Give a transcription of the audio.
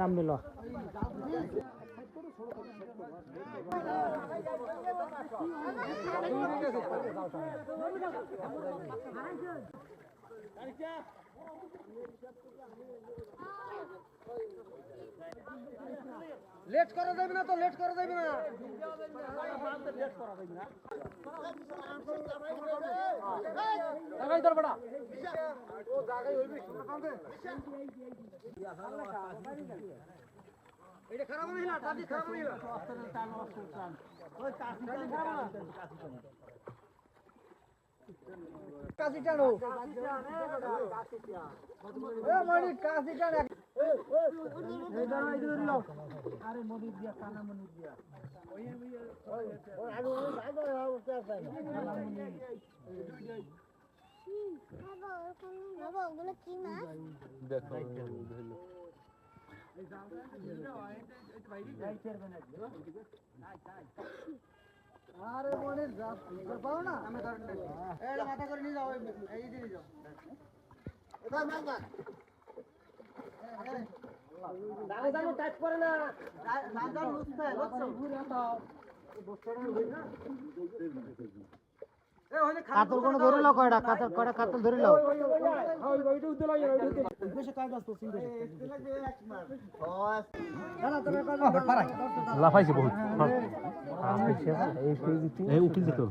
নাম নিল লেট করা যাবে না তো লেট করা যাবে না জায়গায় ধর বড়া ও জায়গায় হইবে এটা খারাপ হবে না দাদি খারাপ হবে না অস্ত্রের টান অস্ত্রের টান ওই কাশি খারাপ না কাশি টানো এ মারি কাশি টান এই ধরো এই ধরে নাও আরে মনির দিয়া কানা মনির দিয়া ওই আগে ওই আগে অবস্থা আছে বাবা ওগুলো কি মাছ দেখো আরে মনির যা পাও না আমি ধরেন এটা মাথা করে নিয়ে যাও এই দিয়ে যাও এটা মাছ না দাও দাও টাচ করে না দাও লুচতে লুচছো ঘুরে দাও বস্তাটা হই না এ হইলে কাতল কোন ধরে লাও কয়টা কাতল কয়টা কাতল ধরে লাও ওই ওইটা উদ্দে লাও ওইটা বেশি কাজ আছে সিং দেশে এতে লাগবে এক মাস না না তুমি কাজ পারাই লাফাইছে বহুত এই এই উকিল দেখো